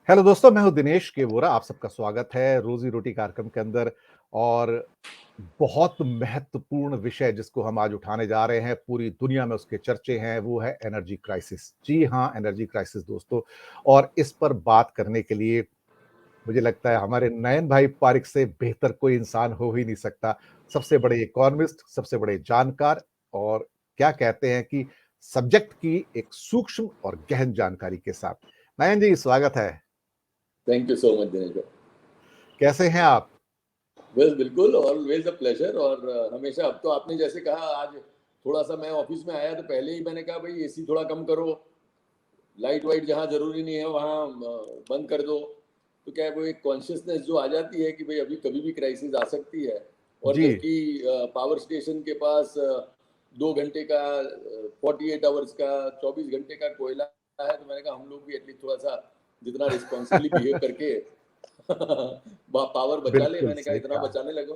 Hello दोस्तों, मैं हूं दिनेश केवोरा। आप सबका स्वागत है रोजी रोटी कार्यक्रम के अंदर। और बहुत महत्वपूर्ण विषय जिसको हम आज उठाने जा रहे हैं, पूरी दुनिया में उसके चर्चे हैं, वो है एनर्जी क्राइसिस। जी हाँ, एनर्जी क्राइसिस दोस्तों। और इस पर बात करने के लिए मुझे लगता है हमारे नयन भाई पारिक से बेहतर कोई इंसान हो ही नहीं सकता। सबसे बड़े इकोनॉमिस्ट, सबसे बड़े जानकार, और क्या कहते हैं कि सब्जेक्ट की एक सूक्ष्म और गहन जानकारी के साथ। नयन जी, स्वागत है। Thank you so much Dinesh भाई। कैसे हैं आप? बस बिल्कुल, ऑलवेज अ प्लेजर। और हमेशा, अब तो आपने जैसे कहा, आज थोड़ा सा मैं ऑफिस में आया तो पहले ही मैंने कहा भाई एसी थोड़ा कम करो, लाइट वाइट जहाँ जरूरी नहीं है वहाँ बंद कर दो। तो क्या है, वो एक कॉन्शियसनेस जो आ जाती है कि भाई अभी कभी भी क्राइसिस आ सकती है। और जी। जबकि पावर स्टेशन के पास 2 घंटे का, 48 आवर्स का, 24 घंटे का कोयला है, तो मैंने कहा हम लोग भी एटलीस्ट थोड़ा सा जितना रिस्पॉन्सिबली बिहेव करके पावर बचा ले। बिल्कुल मैंने कहा सही इतना कहा। बचाने लगो।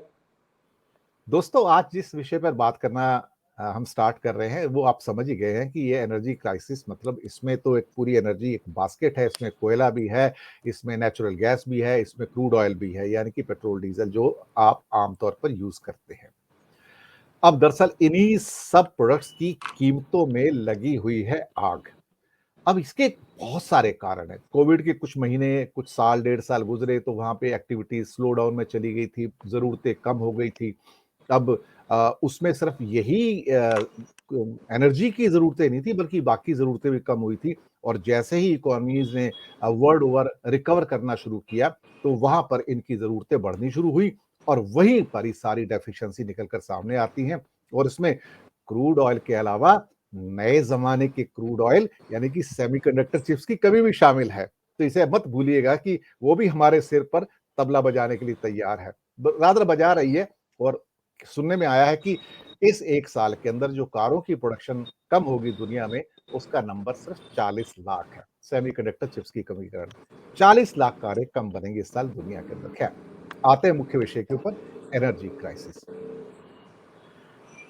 दोस्तों, आज जिस विषय पर बात करना हम स्टार्ट कर रहे हैं, वो आप समझ ही गए हैं कि ये एनर्जी क्राइसिस, मतलब इसमें तो एक पूरी एनर्जी एक बास्केट है। इसमें कोयला भी है, इसमें नेचुरल गैस भी है, इसमें क्रूड ऑयल भी है, यानी कि पेट्रोल डीजल जो आप आमतौर पर यूज करते हैं। अब दरअसल इन्हीं सब प्रोडक्ट्स की कीमतों में लगी हुई है आग। अब इसके बहुत सारे कारण हैं। कोविड के कुछ महीने, कुछ साल, डेढ़ साल गुजरे तो वहाँ पे एक्टिविटीज़ स्लो डाउन में चली गई थी, ज़रूरतें कम हो गई थी। अब उसमें सिर्फ यही एनर्जी की ज़रूरतें नहीं थी, बल्कि बाकी ज़रूरतें भी कम हुई थी। और जैसे ही इकोनॉमीज़ ने वर्ल्ड ओवर रिकवर करना शुरू किया, तो वहाँ पर इनकी ज़रूरतें बढ़नी शुरू हुई, और वहीं पर ही सारी डेफिशिएंसी निकल कर सामने आती हैं। और इसमें क्रूड ऑयल के अलावा नए ज़माने के क्रूड ऑयल, यानी कि सेमीकंडक्टर चिप्स की कमी भी शामिल है। तो इसे मत भूलिएगा कि वो भी हमारे सिर पर तबला बजाने के लिए तैयार है। रादर बजा रही है। और सुनने में आया है कि इस 1 साल के अंदर जो कारों की प्रोडक्शन कम होगी दुनिया में, उसका नंबर सिर्फ 40 लाख है, सेमीकंडक्टर चिप्स की कमी के कारण। 40 लाख कारें कम बनेंगी इस साल दुनिया के अंदर। खैर, आते हैं मुख्य विषय के ऊपर, एनर्जी क्राइसिस।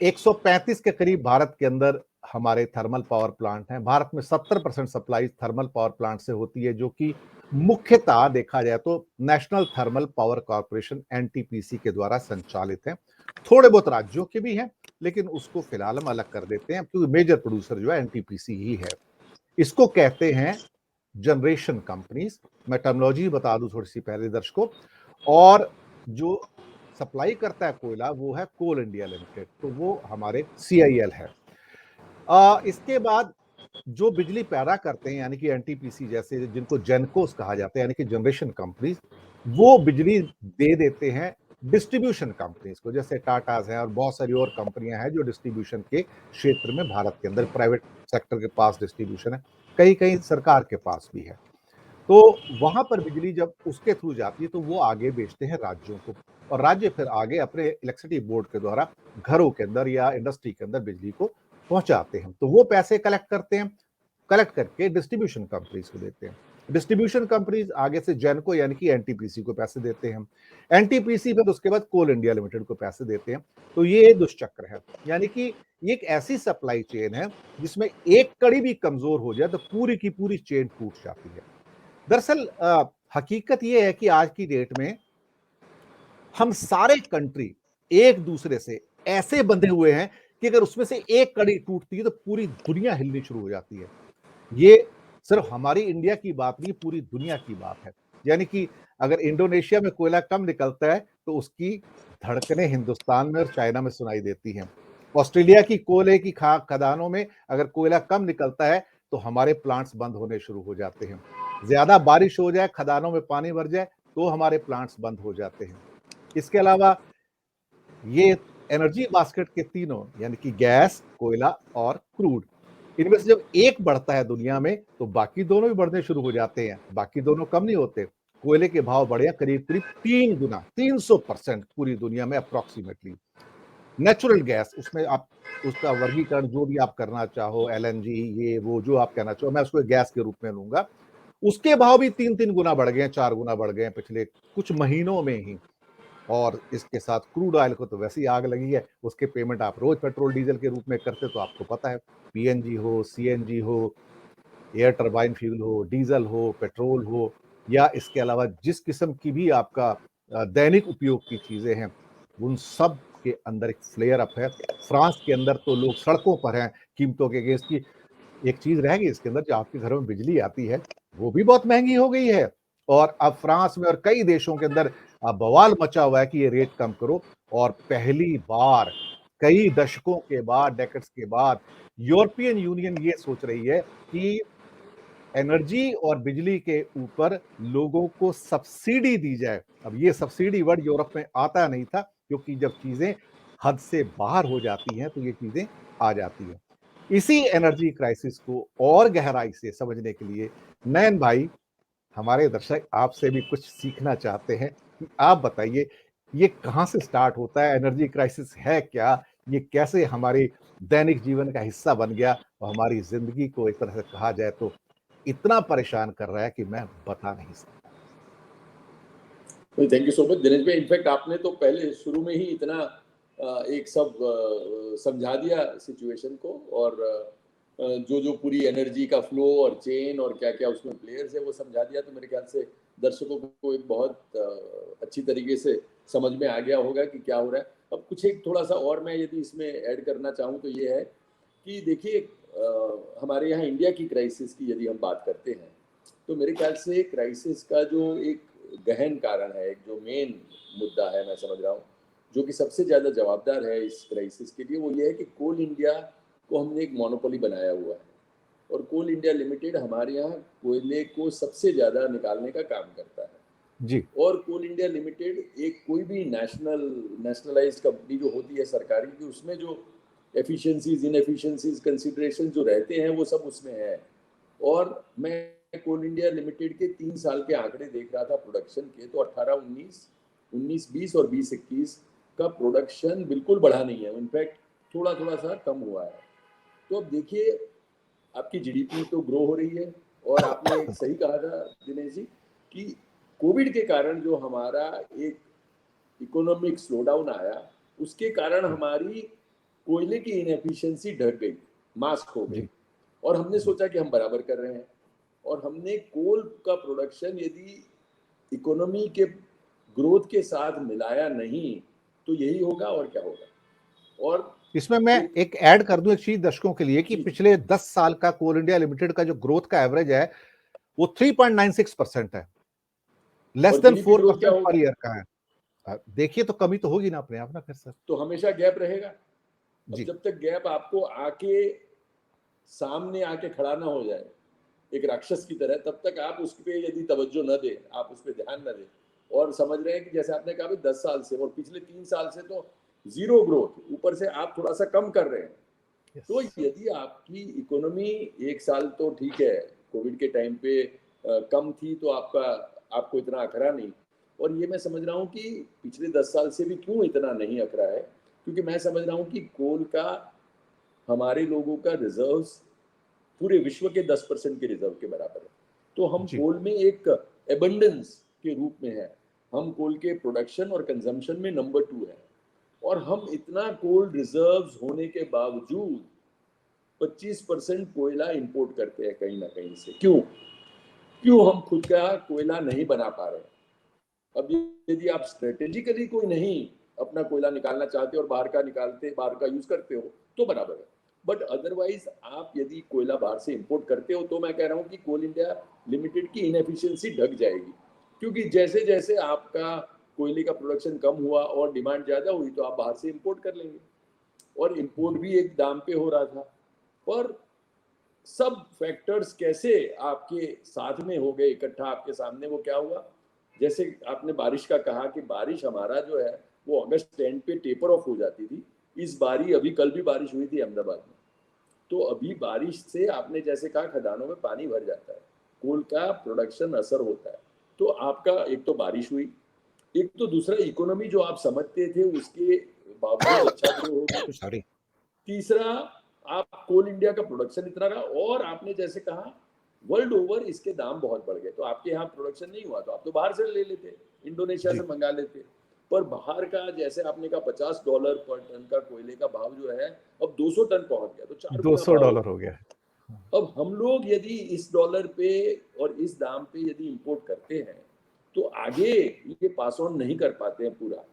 135 के करीब भारत के अंदर हमारे थर्मल पावर प्लांट हैं। भारत में 70% सप्लाई थर्मल पावर प्लांट से होती है, जो कि मुख्यतः देखा जाए तो national thermal power corporation NTPC के द्वारा संचालित है। थोड़े बहुत राज्यों के भी हैं, लेकिन उसको फिलहाल हम अलग कर देते हैं क्योंकि मेजर प्रोड्यूसर जो है एनटीपीसी ही है। इसको कहते हैं जनरेशन कंपनीज। मैं टर्मिनोलॉजी बता दूं थोड़ी सी पहले दर्शकों। और जो सप्लाई करता है कोयला, वो है कोल इंडिया लिमिटेड, तो वो हमारे सीआईएल है। इसके बाद जो बिजली पैदा करते हैं, यानी कि एनटीपीसी जैसे, जिनको जेनकोस कहा जाता है, यानी कि जनरेशन कंपनीज, वो बिजली दे देते हैं डिस्ट्रीब्यूशन कंपनीज को, जैसे टाटाज है और बहुत सारी और कंपनियां हैं जो डिस्ट्रीब्यूशन के क्षेत्र में भारत के अंदर प्राइवेट सेक्टर के पास डिस्ट्रीब्यूशन है, कहीं कहीं सरकार के पास भी है। तो वहां पर बिजली जब उसके थ्रू जाती है तो वो आगे बेचते हैं राज्यों को, और राज्य फिर आगे अपने इलेक्ट्रिसिटी बोर्ड के द्वारा घरों के अंदर या इंडस्ट्री के अंदर बिजली को पहुंचाते हैं। तो वो पैसे कलेक्ट करते हैं, कलेक्ट करके डिस्ट्रीब्यूशन कंपनीज को देते हैं। डिस्ट्रीब्यूशन कंपनीज आगे से जेनको यानी कि एनटीपीसी को पैसे देते हैं। एनटीपीसी फिर उसके बाद कोल इंडिया लिमिटेड को पैसे देते हैं। तो ये दुष्चक्र है, यानी कि ये एक ऐसी सप्लाई चेन है जिसमें एक कड़ी भी कमजोर हो जाए तो पूरी की पूरी चेन टूट जाती है। दरअसल हकीकत यह है कि आज की डेट में हम सारे कंट्री एक दूसरे से ऐसे बंधे हुए हैं कि अगर उसमें से एक कड़ी टूटती है तो पूरी दुनिया हिलनी शुरू हो जाती है। ये सिर्फ हमारी इंडिया की बात नहीं, पूरी दुनिया की बात है। यानी कि अगर इंडोनेशिया में कोयला कम निकलता है तो उसकी धड़कनें हिंदुस्तान में और चाइना में सुनाई देती हैं। ऑस्ट्रेलिया की कोयले की खदानों में अगर कोयला कम निकलता है तो हमारे प्लांट्स बंद होने शुरू हो जाते हैं। ज्यादा बारिश हो जाए, खदानों में पानी भर जाए, तो हमारे प्लांट्स बंद हो जाते हैं। इसके अलावा ये एनर्जी बास्केट के तीनों, यानी कि गैस, कोयला और क्रूड, इनमें से जब एक बढ़ता है दुनिया में तो बाकी दोनों भी बढ़ने शुरू हो जाते हैं। बाकी दोनों कम नहीं होते। कोयले के भाव बढ़े करीब करीब 3 गुना, 300% पूरी दुनिया में अप्रोक्सीमेटली। नेचुरल गैस, उसमें आप उसका वर्गीकरण जो भी आप करना चाहो, एलएनजी, ये वो जो आप कहना चाहो, मैं उसको गैस के रूप में लूंगा। उसके भाव भी 3-3 गुना बढ़ गए हैं, 4 गुना बढ़ गए हैं पिछले कुछ महीनों में ही। और इसके साथ क्रूड ऑयल को तो वैसे ही आग लगी है। उसके पेमेंट आप रोज पेट्रोल डीजल के रूप में करते, तो आपको पता है, पीएनजी हो, सीएनजी हो, एयर टरबाइन फ्यूल हो, डीजल हो, पेट्रोल हो, या इसके अलावा जिस किस्म की भी आपका दैनिक उपयोग की चीजें हैं, उन सब के अंदर एक फ्लेयर अप है। फ्रांस के अंदर तो लोग सड़कों पर हैं कीमतों के अगेंस्ट की। एक चीज रह गई इसके अंदर, जो आपके घरों में बिजली आती है, वो भी बहुत महंगी हो गई है। और अब फ्रांस में और कई देशों के अंदर बवाल मचा हुआ है कि ये रेट कम करो। और पहली बार कई दशकों के बाद, डेकेड्स के बाद, यूरोपियन यूनियन ये सोच रही है कि एनर्जी और बिजली के ऊपर लोगों को सब्सिडी दी जाए। अब ये सब्सिडी वर्ड यूरोप में आता नहीं था, क्योंकि जब चीजें हद से बाहर हो जाती हैं तो ये चीजें आ जाती हैं। इसी एनर्जी क्राइसिस को और गहराई से समझने के लिए नयन भाई, हमारे दर्शक आपसे भी कुछ सीखना चाहते हैं कि आप बताइए, ये कहाँ से स्टार्ट होता है? एनर्जी क्राइसिस है क्या? ये कैसे हमारे दैनिक जीवन का हिस्सा बन गया और हमारी जिंदगी को एक तरह से कहा जाए तो इतना परेशान कर रहा है कि मैं बता नहीं सकता। Thank you so much Dinesh भाई। इनफैक्ट आपने तो पहले शुरू में ही इतना एक सब समझा दिया सिचुएशन को, और जो जो पूरी एनर्जी का फ्लो और चेन और क्या क्या उसमें प्लेयर्स है वो समझा दिया। तो मेरे ख्याल से दर्शकों को एक बहुत अच्छी तरीके से समझ में आ गया होगा कि क्या हो रहा है। अब कुछ एक थोड़ा सा और मैं यदि इसमें ऐड करना चाहूँ तो ये है कि देखिए, हमारे यहाँ इंडिया की क्राइसिस की यदि हम बात करते हैं तो मेरे ख्याल से क्राइसिस का जो एक गहन कारण है, एक जो मेन मुद्दा है, मैं समझ रहा हूँ जो कि सबसे ज़्यादा जवाबदार है इस क्राइसिस के लिए, वो ये है कि कोल इंडिया को हमने एक मोनोपोली बनाया हुआ है। और कोल इंडिया लिमिटेड हमारे यहाँ कोयले को सबसे ज़्यादा निकालने का काम करता है। जी। और कोल इंडिया लिमिटेड एक कोई भी नेशनलाइज्ड कंपनी जो होती है सरकारी की, उसमें जो एफिशिएंसीज इनएफिशिएंसीज कंसिडरेशन जो रहते हैं वो सब उसमें है। और मैं कोल इंडिया लिमिटेड के 3 साल के आंकड़े देख रहा था प्रोडक्शन के, तो 18-19, 19-20 और 20-21 का प्रोडक्शन बिल्कुल बढ़ा नहीं है, इनफैक्ट थोड़ा थोड़ा सा कम हुआ है। तो अब देखिए, आपकी जीडीपी तो ग्रो हो रही है, और आपने एक सही कहा था दिनेश जी कि कोविड के कारण जो हमारा एक इकोनॉमिक स्लोडाउन आया, उसके कारण हमारी कोयले की इनएफिशिएंसी ढक गई, मास्क हो गई, जी। और हमने जी। सोचा कि हम बराबर कर रहे हैं। और हमने कोल का प्रोडक्शन यदि इकोनॉमी के ग्रोथ के साथ मिलाया नहीं तो यही होगा, और क्या होगा। और इसमें मैं एक एक ऐड कर दूं एक चीज दर्शकों के लिए कि जी, पिछले 10 साल का कोल इंडिया लिमिटेड का जो ग्रोथ का एवरेज है, वो 3.96% है। लेस और देन जीडीपी ग्रोथ क्या 4% पर होगा, ईयर का है। देखिए तो कमी तो होगी ना अपने आप ना फिर सर। तो हमेशा गैप रहेगा। अब जी। जब तक गैप आपको आके सामने आके खड़ा ना हो जाए एक राक्षस की तरह, तब तक आप उस पे यदि तवज्जो न दें, आप उस पर ध्यान न दें, और समझ रहे हैं कि जैसे आपने कहा 10 साल से और पिछले 3 साल से तो जीरो ग्रोथ, ऊपर से आप थोड़ा सा कम कर रहे हैं। तो यस। यदि आपकी इकोनॉमी 1 साल तो ठीक है, कोविड के टाइम पे कम थी तो आपको इतना अखरा नहीं। और ये मैं समझ रहा हूँ कि पिछले 10 साल से भी क्यों इतना नहीं अखरा है, क्योंकि मैं समझ रहा हूँ कि कोल का हमारे लोगों का रिजर्व्स पूरे विश्व के 10% के रिजर्व के बराबर है। तो हम जी। कोल में एक एबंडेंस के रूप में है, हम कोल के प्रोडक्शन और कंजम्पशन में नंबर 2 है। और हम इतना कोल रिजर्व्स होने के बावजूद 25% कोयला इंपोर्ट करते हैं कहीं ना कहीं से। क्यों क्यों हम खुद का कोयला नहीं बना पा रहे? अब यदि आप स्ट्रेटेजिकली कोई नहीं अपना कोयला निकालना चाहते और बाहर का यूज करते हो तो बराबर है। बट अदरवाइज आप यदि कोयला बाहर से इंपोर्ट करते हो तो मैं कह रहा हूँ कि कोल इंडिया लिमिटेड की इनएफिशिएंसी ढक जाएगी, क्योंकि जैसे जैसे आपका कोयले का प्रोडक्शन कम हुआ और डिमांड ज्यादा हुई तो आप बाहर से इंपोर्ट कर लेंगे, और इंपोर्ट जी। भी एक दाम पे हो रहा था। पर सब फैक्टर्स कैसे आपके साथ में हो गए इकट्ठा आपके सामने, वो क्या हुआ, जैसे आपने बारिश का कहा कि बारिश हमारा जो है वो अगस्त एंड पे टेपर ऑफ हो जाती थी। इस बारी अभी कल भी बारिश हुई थी अहमदाबाद में, तो अभी बारिश से आपने जैसे कहा खदानों में पानी भर जाता है, कोल का प्रोडक्शन असर होता है। तो आपका एक तो बारिश हुई, एक तो दूसरा इकोनॉमी जो आप समझते थे उसके बावजूद अच्छा ग्रो हो गया। सॉरी। तीसरा, आप कोल इंडिया का प्रोडक्शन इतना रहा, और आपने जैसे कहा वर्ल्ड ओवर इसके दाम बहुत बढ़ गए, तो आपके यहाँ प्रोडक्शन नहीं हुआ तो आप तो बाहर से ले लेते, इंडोनेशिया से जी। मंगा लेते। पर बाहर का जैसे आपने कहा $50 पर टन का कोयले का भाव जो है अब 200 टन पहुंच गया, तो 4 गुना $200 भाव। हो गया है। अब हम लोग यदि इस डॉलर पे और इस दाम पे यदि इंपोर्ट करते हैं तो आगे ये पास ऑन नहीं कर पाते हैं पूरा।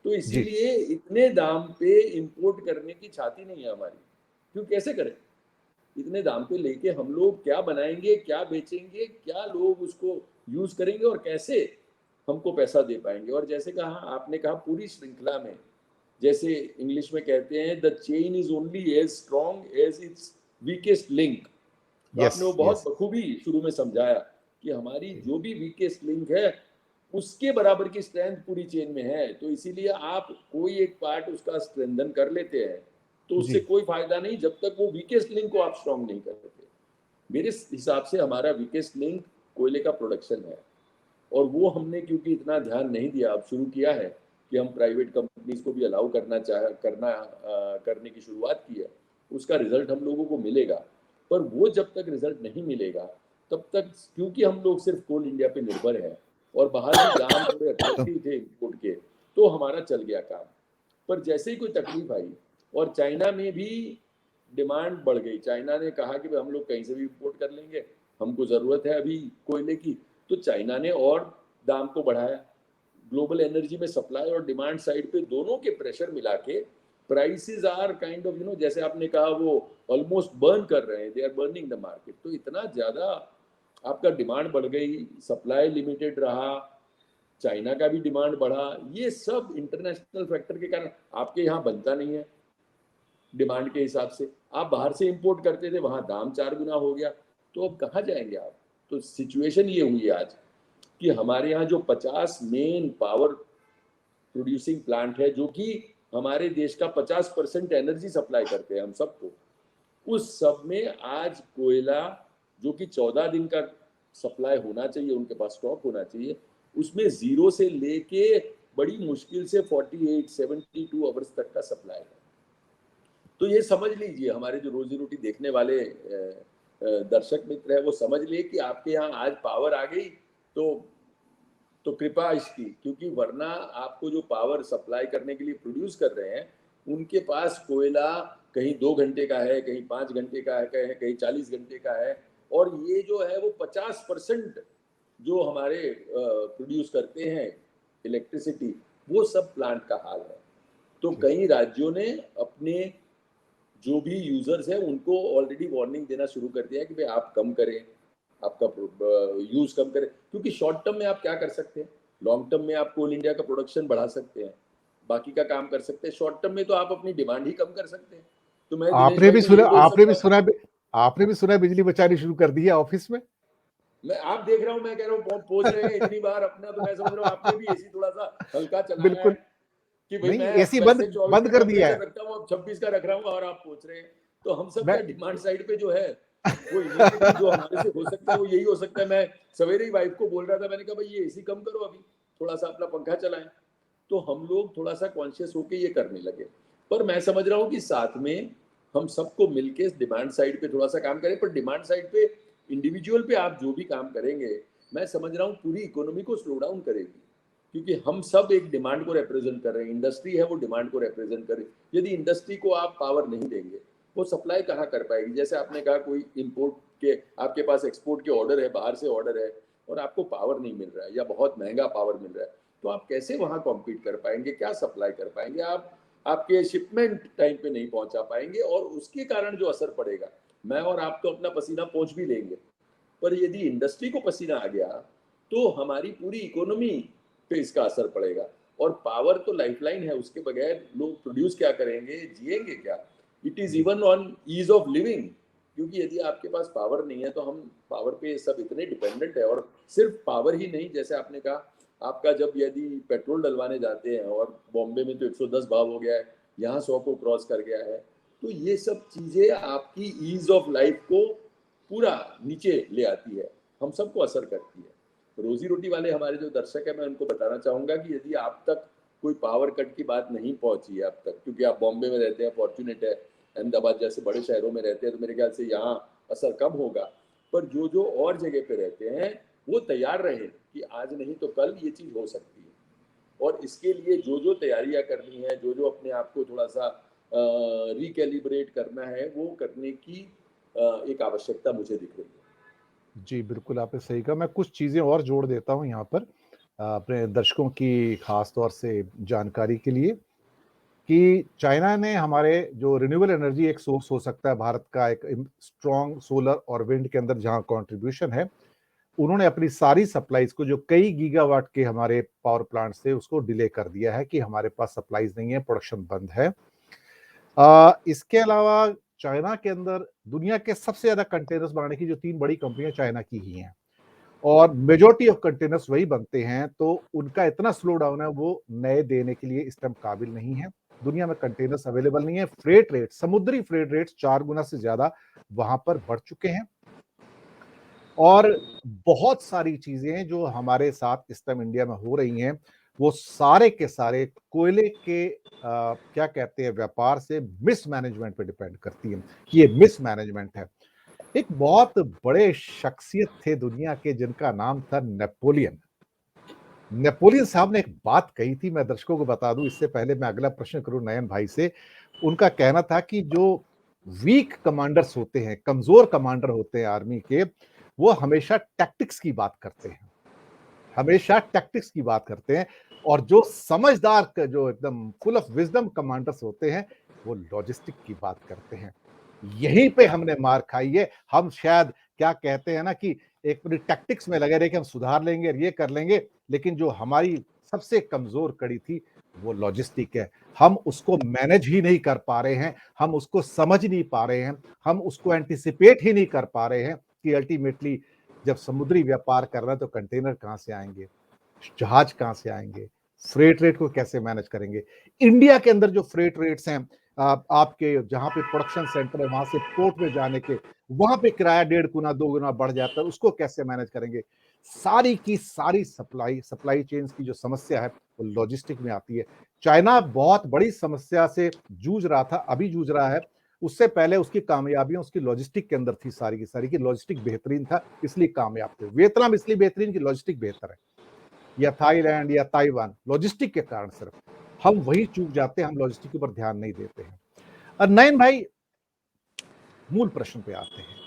तो जी इसीलिए इतने दाम पे इंपोर्ट करने की छाती नहीं है हमारी। क्यों, कैसे करें? इतने दाम पे लेके हम लोग क्या बनाएंगे, क्या बेचेंगे, क्या लोग उसको यूज करेंगे और कैसे हमको पैसा दे पाएंगे? और जैसे कहा आपने, कहा पूरी श्रृंखला में, जैसे इंग्लिश में कहते हैं the chain is only as strong as its weakest link. तो यस आपने वो बहुत यस बखूबी शुरू में समझाया कि हमारी जी जो भी वीकेस्ट लिंक है उसके बराबर की स्ट्रेंथ पूरी चेन में है। तो इसीलिए आप कोई एक पार्ट उसका स्ट्रेंथन कर लेते हैं तो उससे जी कोई फायदा नहीं जब तक वो वीकेस्ट लिंक को आप स्ट्रॉन्ग नहीं करते। मेरे हिसाब से हमारा वीकेस्ट लिंक कोयले का प्रोडक्शन है। और वो हमने क्योंकि इतना ध्यान नहीं दिया, अब शुरू किया है कि हम प्राइवेट कंपनीज को भी अलाउ करने की शुरुआत की है। उसका रिजल्ट हम लोगों को मिलेगा। पर वो जब तक रिजल्ट नहीं मिलेगा तब तक, क्योंकि हम लोग सिर्फ कोल इंडिया पे निर्भर हैं और बाहर भी दाम थोड़े अट्रैक्टिव थे इम्पोर्ट के, तो हमारा चल गया काम। पर जैसे ही कोई तकलीफ आई और चाइना में भी डिमांड बढ़ गई, चाइना ने कहा कि भाई हम लोग कहीं से भी इंपोर्ट कर लेंगे, हमको ज़रूरत है अभी कोयले की, तो चाइना ने और दाम को बढ़ाया। ग्लोबल एनर्जी में सप्लाई और डिमांड साइड पे दोनों के प्रेशर मिला के प्राइसेस आर काइंड ऑफ जैसे आपने कहा वो ऑलमोस्ट बर्न कर रहे हैं, they are burning the market. तो इतना ज़्यादा आपका डिमांड बढ़ गई, सप्लाई लिमिटेड रहा, चाइना का भी डिमांड बढ़ा। ये सब इंटरनेशनल फैक्टर के कारण आपके यहाँ बनता नहीं है डिमांड के हिसाब से, आप बाहर से इंपोर्ट करते थे, वहां दाम 4 गुना हो गया। तो अब कहाँ जाएंगे आप? तो सिचुएशन ये हुई आज कि हमारे यहाँ जो 50 मेन पावर प्रोड्यूसिंग प्लांट है जो कि हमारे देश का 50% एनर्जी सप्लाई करते हैं हम सबको, उस सब में आज कोयला जो कि 14 दिन का सप्लाई होना चाहिए, उनके पास स्टॉक होना चाहिए, उसमें जीरो से लेके बड़ी मुश्किल से 48-72 आवर्स तक का सप्लाई है। तो ये समझ लीजिए, हमारे जो रोजी रोटी देखने वाले दर्शक मित्र है वो समझ लिए कि आपके यहाँ आज पावर आ गई तो कृपा इसकी, क्योंकि वरना आपको जो पावर सप्लाई करने के लिए प्रोड्यूस कर रहे हैं उनके पास कोयला कहीं 2 घंटे का है, कहीं 5 घंटे का है, कहीं 40 घंटे का है। और ये जो है वो 50% जो हमारे प्रोड्यूस करते हैं इलेक्ट्रिसिटी, वो सब प्लांट का हाल है। तो जी कई राज्यों ने अपने जो भी यूजर्स हैं उनको ऑलरेडी वार्निंग देना शुरू कर दिया है कि भाई आप कम करें, आपका यूज कम करें। क्योंकि शॉर्ट टर्म में आप क्या कर सकते हैं, लॉन्ग टर्म में आप कोल इंडिया का प्रोडक्शन बढ़ा सकते हैं, बाकी का काम कर सकते हैं। शॉर्ट टर्म में तो आप अपनी डिमांड ही कम कर सकते हैं। तो मैं दिनेश आपने भाई भी को सुना यही बोल आपने भी सकता हूँ, सुना आपने भी सुना बिजली बचानी शुरू कर दी है ऑफिस में। मैं आप देख रहा हूँ, मैं कह रहा हूँ पहुंच रहे हैं इतनी बार अपना, तो मैं समझ रहा हूँ आपने भी एसी थोड़ा सा हल्का चलाया है बिल्कुल कि भाई नहीं, मैं एसी वैसे बंद 24 बंद का कर दिया टेम्परेचर है। रखता हूँ, अब 26 का रख रहा हूँ और आप पूछ रहे हैं। तो हम सब मैं क्या डिमांड साइड पे जो है वो इमीडिएटली जो हमारे से हो सकता है वो यही हो सकता है। मैं सवेरे ही वाइफ को बोल रहा था, मैंने कहा भाई ये एसी कम करो, अभी थोड़ा सा अपना पंखा चलाएं। तो हम लोग थोड़ा सा कॉन्शियस होके ये करने लगे। पर मैं समझ रहा हूँ कि साथ में हम सबको मिलके डिमांड साइड पे थोड़ा सा काम करें। पर डिमांड साइड पे इंडिविजुअल पे आप जो भी काम करेंगे, मैं समझ रहा हूँ पूरी इकोनॉमी को स्लो डाउन करेगी। क्योंकि हम सब एक डिमांड को रिप्रेजेंट कर रहे हैं, इंडस्ट्री है वो डिमांड को रिप्रेजेंट करे। यदि इंडस्ट्री को आप पावर नहीं देंगे, वो सप्लाई कहाँ कर पाएगी? जैसे आपने कहा कोई इंपोर्ट के, आपके पास एक्सपोर्ट के ऑर्डर है, बाहर से ऑर्डर है और आपको पावर नहीं मिल रहा है या बहुत महंगा पावर मिल रहा है, तो आप कैसे वहां कॉम्पीट कर पाएंगे? क्या सप्लाई कर पाएंगे आप? आपके शिपमेंट टाइम पे नहीं पहुंचा पाएंगे और उसके कारण जो असर पड़ेगा, मैं और आप तो अपना पसीना पहुंच भी लेंगे, पर यदि इंडस्ट्री को पसीना आ गया तो हमारी पूरी इकोनॉमी पे इसका असर पड़ेगा। और पावर तो लाइफलाइन है, उसके बगैर लोग प्रोड्यूस क्या करेंगे, जिएंगे क्या? इट इज जी even on ease of living. क्योंकि यदि आपके पास पावर नहीं है तो हम पावर पे सब इतने डिपेंडेंट है। और सिर्फ पावर ही नहीं, जैसे आपने कहा, आपका जब यदि पेट्रोल डलवाने जाते हैं और बॉम्बे में तो 110 भाव हो गया है, यहाँ 100 को क्रॉस कर गया है, तो ये सब चीजें आपकी ईज ऑफ लाइफ को पूरा नीचे ले आती है, हम सबको असर करती है। रोजी रोटी वाले हमारे जो दर्शक है, मैं उनको बताना चाहूंगा कि यदि आप तक कोई पावर कट की बात नहीं पहुंची है अब तक, क्योंकि आप बॉम्बे में रहते हैं, फॉर्चुनेट है, अहमदाबाद जैसे बड़े शहरों में रहते हैं, तो मेरे ख्याल से यहाँ असर कम होगा। पर जो जो और जगह पे रहते हैं वो तैयार रहे कि आज नहीं तो कल ये चीज हो सकती है। और इसके लिए जो जो तैयारियां करनी है, जो जो अपने आप को थोड़ा सा रिकैलिब्रेट करना है, वो करने की एक आवश्यकता मुझे दिख रही है। जी, बिल्कुल आपने सही कहा। मैं कुछ चीज़ें और जोड़ देता हूँ यहाँ पर अपने दर्शकों की ख़ास तौर से जानकारी के लिए कि चाइना ने हमारे जो रिन्यूएबल एनर्जी एक सोर्स हो सकता है भारत का एक स्ट्रॉन्ग सोलर और विंड के अंदर जहाँ कंट्रीब्यूशन है, उन्होंने अपनी सारी सप्लाईज़ को जो कई गीगावाट के हमारे पावर प्लांट्स थे उसको डिले कर दिया है कि हमारे पास सप्लाईज़ नहीं है, प्रोडक्शन बंद है। इसके अलावा चाइना के अंदर दुनिया के सबसे ज़्यादा कंटेनर्स बनाने की जो 3 बड़ी कंपनियाँ चाइना की ही हैं और मेजॉरिटी ऑफ कंटेनर्स वही बनते हैं, तो उनका इतना स्लो डाउन है, वो नए देने के लिए इस टाइम काबिल नहीं है। दुनिया में कंटेनर्स अवेलेबल नहीं है। फ्रेट रेट, समुद्री फ्रेट रेट्स 4 गुना से ज़्यादा वहाँ पर बढ़ चुके हैं और बहुत सारी चीज़ें जो हमारे साथ इस टाइम इंडिया में हो रही हैं, वो सारे के सारे कोयले के क्या कहते हैं व्यापार से मिसमैनेजमेंट पे डिपेंड करती हैं। ये मिसमैनेजमेंट है। एक बहुत बड़े शख्सियत थे दुनिया के जिनका नाम था नेपोलियन। नेपोलियन साहब ने एक बात कही थी, मैं दर्शकों को बता दूं इससे पहले मैं अगला प्रश्न करूं नयन भाई से। उनका कहना था कि जो वीक कमांडर्स होते हैं, कमजोर कमांडर होते हैं आर्मी के, वो हमेशा टैक्टिक्स की बात करते हैं, हमेशा टैक्टिक्स की बात करते हैं और जो समझदार जो एकदम फुल ऑफ विजडम कमांडर्स होते हैं, वो लॉजिस्टिक की बात करते हैं। यहीं पे हमने मार खाई है। हम शायद क्या कहते हैं ना कि एक पूरी टैक्टिक्स में लगे रहे कि हम सुधार लेंगे, ये कर लेंगे, लेकिन जो हमारी सबसे कमजोर कड़ी थी, वो लॉजिस्टिक है। हम उसको मैनेज ही नहीं कर पा रहे हैं, हम उसको समझ नहीं पा रहे हैं, हम उसको एंटिसिपेट ही नहीं कर पा रहे हैं कि अल्टीमेटली जब समुद्री व्यापार कर रहे हैं तो कंटेनर कहाँ से आएँगे? जहाज कहाँ से आएँगे? फ्रेट रेट को कैसे मैनेज करेंगे? इंडिया के अंदर जो फ्रेट रेट्स हैं आपके जहाँ पे प्रोडक्शन सेंटर है वहाँ से पोर्ट में जाने के, वहाँ पे किराया 1.5 गुना 2 गुना बढ़ जाता है, उसको कैसे मैनेज करेंगे? सारी की सारी सप्लाई चेन्स की जो समस्या है, वो लॉजिस्टिक में आती है। चाइना बहुत बड़ी समस्या से जूझ रहा था, अभी जूझ रहा है। उससे पहले उसकी कामयाबियाँ उसकी लॉजिस्टिक के अंदर थी सारी की सारी कि लॉजिस्टिक बेहतरीन था, इसलिए कामयाब थे। वियतनाम इसलिए बेहतरीन कि लॉजिस्टिक बेहतर है या थाईलैंड या ताइवान, लॉजिस्टिक के कारण सिर्फ। हम वही चूक जाते हैं, हम लॉजिस्टिक के ऊपर ध्यान नहीं देते हैं। नयन भाई, मूल प्रश्न पे आते हैं।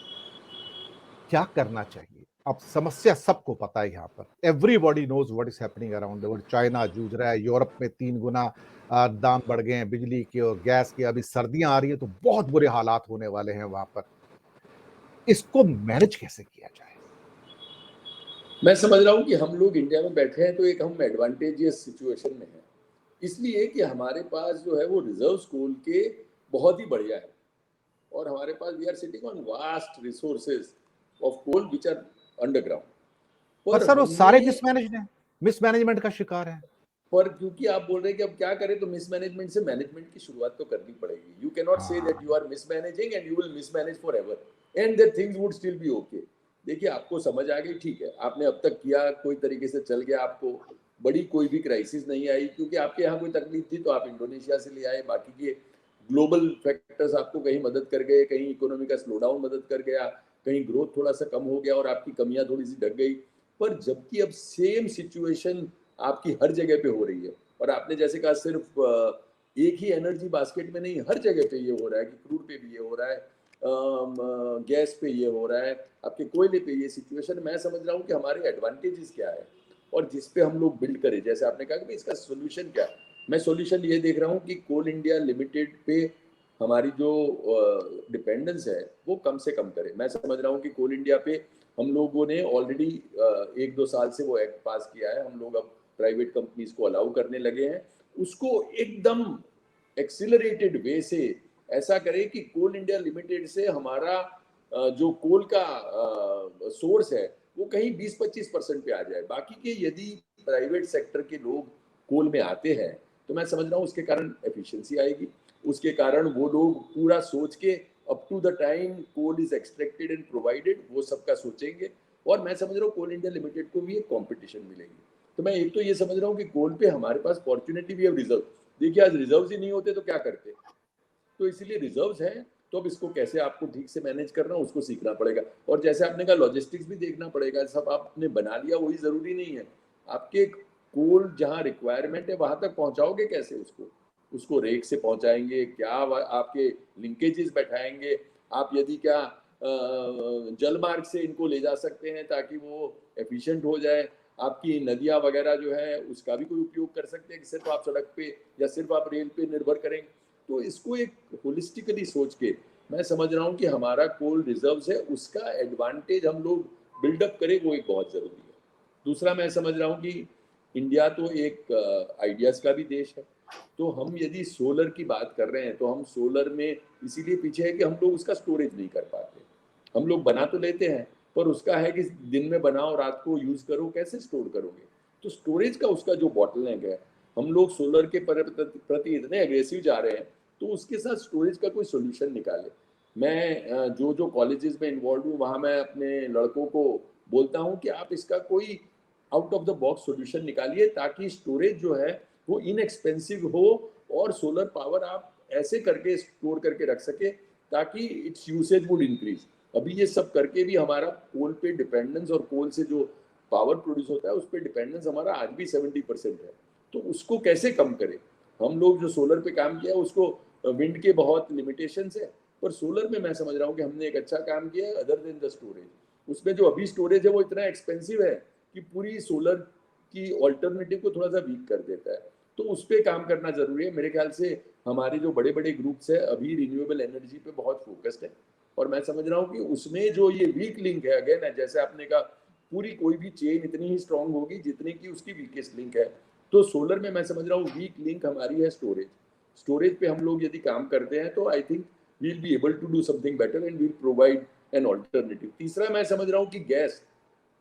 क्या करना चाहिए? अब समस्या सबको पता है यहाँ पर। Everybody nose what is happening around the world. China जूझ रहा है, यूरोप में 3 गुना दाम बढ़ गए हैं बिजली के और गैस के। अभी सर्दियाँ आ रही हैं तो बहुत बुरे हालात होने वाले हैं वहाँ पर। इसको मैनेज कैसे किया जाए? मैं समझ रहा हूँ कि हम लोग इंडिया में बैठे हैं तो एक हम एडवांटेजियस सिचुएशन में हैं, इसलिए कि हमारे पास जो है वो रिजर्व्स कोल के बहुत ही बढ़िया है और हमारे पास we are sitting on vast resources of coal which are underground. पर पर सर वो हमने सारे मिसमैनेज्ड हैं, मिसमैनेजमेंट का शिकार हैं। पर क्योंकि आप बोल रहे हैं कि अब क्या करें तो मिसमैनेजमेंट से मैनेजमेंट की शुरुआत तो करनी पड़ेगी। You can not say that you हाँ, are mismanaging and you will mismanage for ever and that things would still be okay. देखिए आपको समझ आ गई, ठीक है, आपने अब तक किया, कोई तरीके से चल गया, आपको बड़ी कोई भी क्राइसिस नहीं आई क्योंकि आपके यहाँ कोई तकलीफ थी तो आप इंडोनेशिया से ले आए। बाकी के ग्लोबल फैक्टर्स आपको कहीं मदद कर गए, कहीं इकोनॉमी का स्लो डाउन मदद कर गया, कहीं ग्रोथ थोड़ा सा कम हो गया और आपकी कमियां थोड़ी सी ढक गई। पर जबकि अब सेम सिचुएशन आपकी हर जगह पे हो रही है और आपने जैसे कहा सिर्फ एक ही एनर्जी बास्केट में नहीं, हर जगह पे ये हो रहा है कि क्रूड पे भी ये हो रहा है, गैस पे ये हो रहा है, आपके कोयले पे ये सिचुएशन। मैं समझ रहा हूँ कि हमारे एडवांटेजेस क्या है और जिस पे हम लोग बिल्ड करें। जैसे आपने कहा कि इसका सोल्यूशन क्या है, मैं सोल्यूशन ये देख रहा हूँ कि कोल इंडिया लिमिटेड पे हमारी जो डिपेंडेंस है वो कम से कम करें। मैं समझ रहा हूँ कि कोल इंडिया पे हम लोगों ने ऑलरेडी 1-2 साल से वो एक्ट पास किया है, हम लोग अब प्राइवेट कंपनीज को अलाउ करने लगे हैं। उसको एकदम एक्सिलरेटेड वे से ऐसा करें कि कोल इंडिया लिमिटेड से हमारा जो कोल का सोर्स है वो कहीं 20-25% पे आ जाए। बाकी के यदि प्राइवेट सेक्टर के लोग कोल में आते हैं तो मैं समझ रहा हूँ उसके कारण एफिशिएंसी आएगी, उसके कारण वो लोग पूरा सोच के up to the time coal is extracted and provided वो सबका सोचेंगे और मैं समझ रहा हूँ कोल इंडिया लिमिटेड को भी एक कॉम्पिटिशन मिलेगी। तो मैं एक तो ये समझ रहा हूँ कि कोल पे हमारे पास अपॉर्चुनिटी भी है, रिजर्व। देखिए आज रिजर्व ही नहीं होते तो क्या करते, तो इसीलिए रिजर्व्स हैं। तो अब इसको कैसे आपको ठीक से मैनेज करना उसको सीखना पड़ेगा और जैसे आपने कहा लॉजिस्टिक्स भी देखना पड़ेगा। सब आपने बना लिया वही जरूरी नहीं है, आपके कोल जहाँ रिक्वायरमेंट है वहां तक पहुंचाओगे कैसे उसको, उसको रेक से पहुंचाएंगे क्या, आपके लिंकेजेस बैठाएंगे आप, यदि क्या जल मार्ग से इनको ले जा सकते हैं ताकि वो एफिशिएंट हो जाए। आपकी नदियाँ वगैरह जो है उसका भी कोई उपयोग कर सकते हैं कि सिर्फ आप सड़क पे या सिर्फ आप रेल पे निर्भर करेंगे। तो इसको एक होलिस्टिकली सोच के मैं समझ रहा हूँ कि हमारा कोल रिजर्व्स है उसका एडवांटेज हम लोग बिल्डअप करें, वो एक बहुत ज़रूरी है। दूसरा मैं समझ रहा हूँ कि इंडिया तो एक आइडियाज़ का भी देश है, तो हम यदि सोलर की बात कर रहे हैं तो हम सोलर में इसीलिए पीछे है कि हम लोग उसका स्टोरेज नहीं कर पाते। हम लोग बना तो लेते हैं पर उसका है कि दिन में बनाओ रात को यूज करो, कैसे स्टोर करोगे? तो स्टोरेज का उसका जो बॉटलनेक है, हम लोग सोलर के प्रति इतने एग्रेसिव जा रहे हैं तो उसके साथ स्टोरेज का कोई सोल्यूशन निकाले। मैं जो जो कॉलेजेस में इन्वॉल्व हूँ वहाँ मैं अपने लड़कों को बोलता हूँ कि आप इसका कोई out of the box solution निकालिए ताकि स्टोरेज जो है वो इनएक्सपेंसिव हो और सोलर पावर आप ऐसे करके स्टोर करके रख सके ताकि इट्स यूसेज वुड इंक्रीज। अभी ये सब करके भी हमारा कोल पे डिपेंडेंस और कोल से जो पावर प्रोड्यूस होता है उस पर डिपेंडेंस हमारा आज भी 70% है। तो उसको कैसे कम करें? हम लोग जो सोलर पे काम किया उसको विंड के बहुत लिमिटेशंस है पर सोलर में मैं समझ रहा हूँ कि हमने एक अच्छा काम किया है अदर देन द स्टोरेज। उसमें जो अभी स्टोरेज है वो इतना एक्सपेंसिव है कि पूरी सोलर की ऑल्टरनेटिव को थोड़ा सा वीक कर देता है। तो उस पर काम करना जरूरी है। मेरे ख्याल से हमारे जो बड़े बड़े ग्रुप्स है अभी रिन्यूएबल एनर्जी पे बहुत फोकस्ड है और मैं समझ रहा हूँ कि उसमें जो ये वीक लिंक है अगेन है जैसे आपने कहा पूरी कोई भी चेन इतनी ही स्ट्रांग होगी जितनी की उसकी वीकेस्ट लिंक है। तो सोलर में मैं समझ रहा हूँ वीक लिंक हमारी है स्टोरेज। स्टोरेज पे हम लोग यदि काम करते हैं तो I think we'll be able to do something better and we'll provide an alternative. तीसरा मैं समझ रहा हूँ कि गैस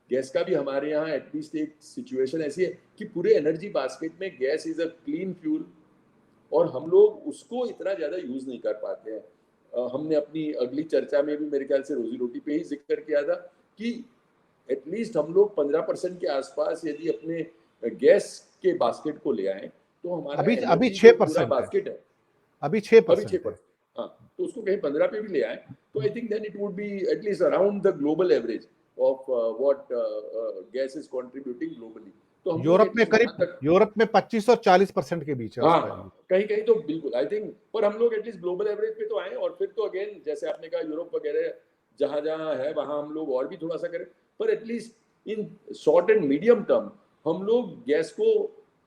गैस का भी हमारे यहाँ एटलीस्ट एक सिचुएशन ऐसी है कि पूरे एनर्जी बास्केट में gas is a clean fuel और हम लोग उसको इतना ज़्यादा यूज़ नहीं कर पाते हैं। हमने अपनी अगली चर्चा में भी मेरे ख्याल से रोजी रोटी पे ही जिक्र किया था कि एटलीस्ट हम लोग 15% के आसपास यदि अपने गैस के बास्केट को ले आए तो हमारा अभी अभी एनर्जी जो पूरा 6% है। बास्केट है अभी अभी 6% है। 6%। हाँ, तो उसको कहीं 15 पे भी ले आए तो I think then it would be at least around the global average of what gas is contributing globally. तो हम लोग एटलीस्ट वहां तक यूरोप में 25 और 40% के बीच है हाँ उसका हाँ यूज। कहीं कहीं तो बिल्कुल आई थिंक पर हम लोग एटलीस्ट ग्लोबल एवरेज पे तो आए और फिर तो अगेन जैसे आपने कहा यूरोप वगैरह जहां जहां है वहां हम लोग और भी थोड़ा सा करें पर at least in short and medium term हम लोग गैस को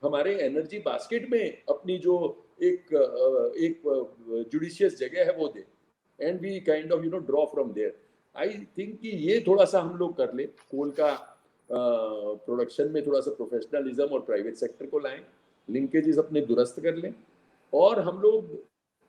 हमारे एनर्जी बास्केट में अपनी जो एक जुडिशियस जगह है वो they and we kind of draw from there. I think कि ये थोड़ा सा हम लोग कर ले कोल का प्रोडक्शन में थोड़ा सा प्रोफेशनलिज्म और प्राइवेट सेक्टर को लाएं, लिंकेजेस अपने दुरुस्त कर लें और हम लोग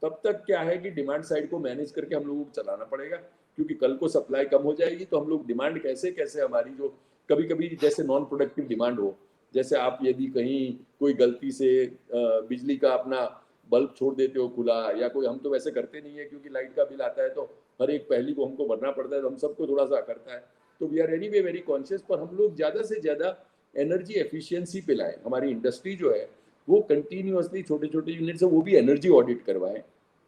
तब तक क्या है कि डिमांड साइड को मैनेज करके हम लोगों को चलाना पड़ेगा क्योंकि कल को सप्लाई कम हो जाएगी तो हम लोग डिमांड कैसे कैसे हमारी जो कभी कभी जैसे नॉन प्रोडक्टिव डिमांड हो, जैसे आप यदि कहीं कोई गलती से बिजली का अपना बल्ब छोड़ देते हो खुला या कोई, हम तो वैसे करते नहीं है क्योंकि लाइट का बिल आता है तो हर एक पहली को हमको भरना पड़ता है तो हम सबको थोड़ा सा करता है तो we are anyway very conscious. पर हम लोग ज़्यादा से ज़्यादा एनर्जी एफिशिएंसी पे लाएं। हमारी इंडस्ट्री जो है वो कंटिन्यूअसली छोटे छोटे यूनिट से वो भी एनर्जी ऑडिट करवाएं,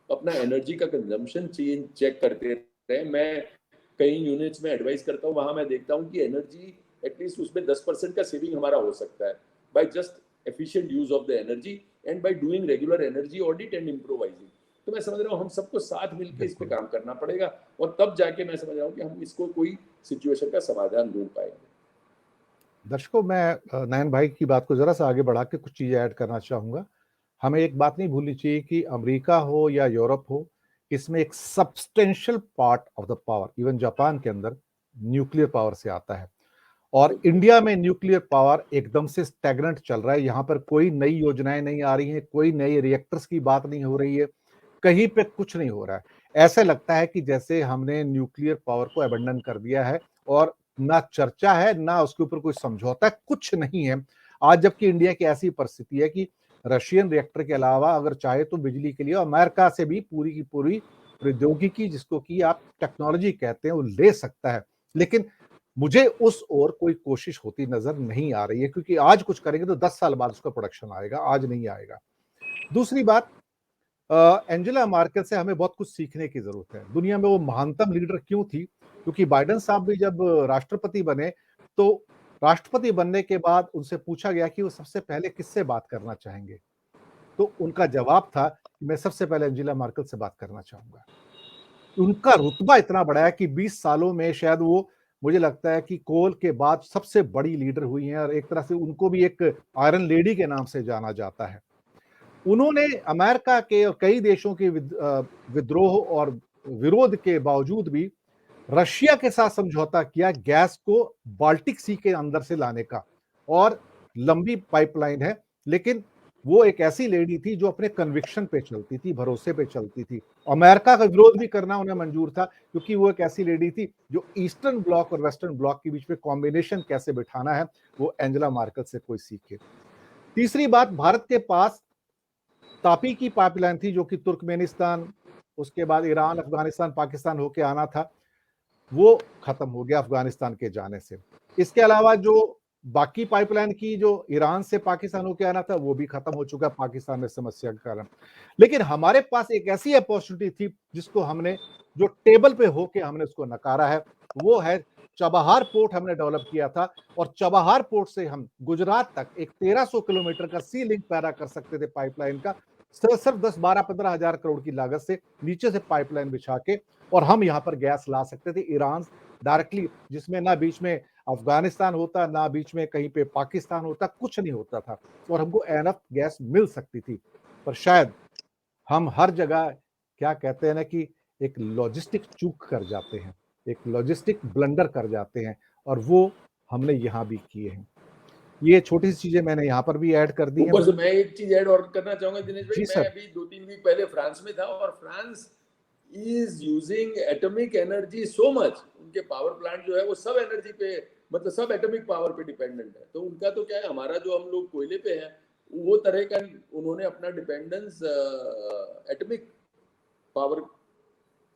अपना एनर्जी का कंजम्पशन चेक करते रहे। मैं कई यूनिट्स में एडवाइस करता हूँ वहां मैं देखता हूँ कि एनर्जी एटलीस्ट उसमें 10% का सेविंग हमारा हो सकता है by just efficient use of the energy and by doing regular energy audit and improvising. तो मैं समझ रहा हूँ हम सबको साथ मिलकर इस पे काम करना पड़ेगा और तब जाके मैं समझ रहा हूँ कि हम इसको कोई सिचुएशन का समाधान ढूंढ पाएंगे। दर्शकों, मैं नयन भाई की बात को जरा सा आगे बढ़ा के कुछ चीजें ऐड करना चाहूंगा। हमें एक बात नहीं भूलनी चाहिए कि अमेरिका हो या यूरोप हो, इसमें एक substantial part of the power even Japan के अंदर न्यूक्लियर पावर से आता है और इंडिया में न्यूक्लियर पावर एकदम से स्टैग्नेंट चल रहा है। यहाँ पर कोई नई योजनाएं नहीं आ रही हैं, कोई नए रिएक्टर्स की बात नहीं हो रही है, कहीं पे कुछ नहीं हो रहा है। ऐसे लगता है कि जैसे हमने न्यूक्लियर पावर को अबंडन कर दिया है और ना चर्चा है ना उसके ऊपर कोई समझौता, कुछ नहीं है आज। जबकि इंडिया की ऐसी परिस्थिति है कि रशियन रिएक्टर के अलावा अगर चाहे तो बिजली के लिए अमेरिका से भी पूरी की पूरी प्रौद्योगिकी, जिसको कि आप टेक्नोलॉजी कहते हैं, वो ले सकता है। लेकिन मुझे उस ओर कोई कोशिश होती नजर नहीं आ रही है क्योंकि आज कुछ करेंगे तो 10 साल बाद उसका प्रोडक्शन आएगा, आज नहीं आएगा। दूसरी बात, एंजेला मार्केल से हमें बहुत कुछ सीखने की जरूरत है। दुनिया में वो महानतम लीडर क्यों थी? क्योंकि बाइडेन साहब भी जब राष्ट्रपति बने तो राष्ट्रपति बनने के बाद उनसे पूछा गया कि वो सबसे पहले किससे बात करना चाहेंगे, तो उनका जवाब था कि मैं सबसे पहले एंजेला मार्केल से बात करना चाहूंगा। उनका रुतबा इतना बड़ा है कि 20 सालों में शायद वो, मुझे लगता है कि कोल के बाद सबसे बड़ी लीडर हुई हैं और एक तरह से उनको भी एक आयरन लेडी के नाम से जाना जाता है। उन्होंने अमेरिका के और कई देशों के विद्रोह और विरोध के बावजूद भी रशिया के साथ समझौता किया गैस को बाल्टिक सी के अंदर से लाने का, और लंबी पाइपलाइन है, लेकिन वो एक ऐसी लेडी थी जो अपने कन्विक्शन पे चलती थी, भरोसे पे चलती थी। अमेरिका का विरोध भी करना उन्हें मंजूर था, क्योंकि वो एक ऐसी लेडी थी जो ईस्टर्न ब्लॉक और वेस्टर्न ब्लॉक के बीच में कॉम्बिनेशन कैसे बिठाना है, वो एंजेला मार्केल से कोई सीखे। तीसरी बात, भारत के पास तापी की पाइपलाइन थी जो कि तुर्कमेनिस्तान, उसके बाद ईरान, अफगानिस्तान, पाकिस्तान होके आना था, वो खत्म हो गया अफगानिस्तान के जाने से। इसके अलावा जो बाकी पाइपलाइन की जो ईरान से पाकिस्तान होके आना था, वो भी खत्म हो चुका पाकिस्तान में समस्या के कारण। लेकिन हमारे पास एक ऐसी अपॉर्चुनिटी थी जिसको हमने, जो टेबल पे होके हमने उसको नकारा है, वो है चबहार पोर्ट हमने डेवलप किया था, और चबहार पोर्ट से हम गुजरात तक एक 1300 किलोमीटर का सी लिंक पैदा कर सकते थे पाइपलाइन का, सिर्फ 10, 12, 15 हजार करोड़ की लागत से नीचे से पाइपलाइन बिछा के, और हम यहाँ पर गैस ला सकते थे ईरान डायरेक्टली, जिसमें ना बीच में अफगानिस्तान होता, ना बीच में कहीं पे पाकिस्तान होता, कुछ नहीं होता था, और हमको एनफ गैस मिल सकती थी। पर शायद हम हर जगह, क्या कहते हैं ना, कि एक लॉजिस्टिक चूक कर जाते हैं, एक लॉजिस्टिक ब्लंडर कर जाते हैं, और वो हमने यहाँ भी किए हैं। ये छोटी सी चीजें मैंने यहाँ पर भी ऐड कर दी हैं। ऊपर से मैं एक चीज ऐड और करना चाहूंगा दिनेश भाई, जी मैं सर। अभी 2-3 वीक पहले फ्रांस में था, और France is using atomic energy so much, उनके पावर प्लांट जो है वो सब एनर्जी पे, मतलब सब एटॉमिक पावर पे डिपेंडेंट है। तो उनका तो क्या है, हमारा जो हम लोग कोयले पे है, वो तरह का उन्होंने अपना dependence atomic power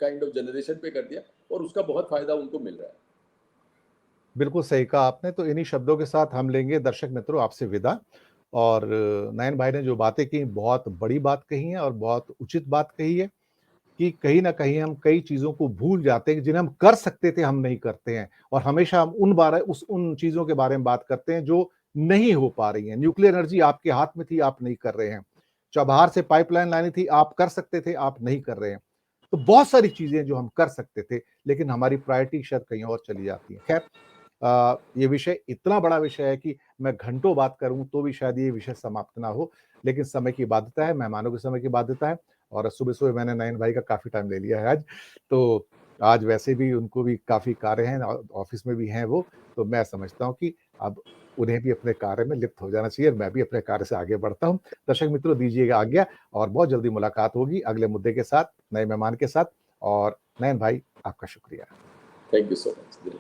kind of generation पे कर दिया, और उसका बहुत फायदा उनको मिल रहा है। बिल्कुल सही कहा आपने। तो इन्हीं शब्दों के साथ हम लेंगे दर्शक मित्रों आपसे विदा। और नयन भाई ने जो बातें की, बहुत बड़ी बात कही है और बहुत उचित बात कही है, कि कहीं ना कहीं हम कई चीजों को भूल जाते हैं जिन्हें हम कर सकते थे, हम नहीं करते हैं, और हमेशा हम उन चीजों के बारे में बात करते हैं जो नहीं हो पा रही हैं। न्यूक्लियर एनर्जी आपके हाथ में थी, आप नहीं कर रहे हैं। चबहार से पाइपलाइन लानी थी, आप कर सकते थे, आप नहीं कर रहे हैं। तो बहुत सारी चीजें जो हम कर सकते थे, लेकिन हमारी प्रायोरिटी शायद कहीं और चली जाती है। खैर, ये विषय इतना बड़ा विषय है कि मैं घंटों बात करूं तो भी शायद ये विषय समाप्त ना हो, लेकिन समय की बाध्यता है, मेहमानों के समय की बाध्यता है, और सुबह-सुबह मैंने नयन भाई का काफ़ी टाइम ले लिया है आज। तो आज वैसे भी उनको भी काफ़ी कार्य हैं, ऑफ़िस में भी हैं वो, तो मैं समझता हूँ कि अब उन्हें भी अपने कार्य में लिप्त हो जाना चाहिए और मैं भी अपने कार्य से आगे बढ़ता हूँ। दर्शक मित्रों, दीजिएगा आज्ञा, और बहुत जल्दी मुलाकात होगी अगले मुद्दे के साथ, नए मेहमान के साथ। और नयन भाई, आपका शुक्रिया। Thank you so much.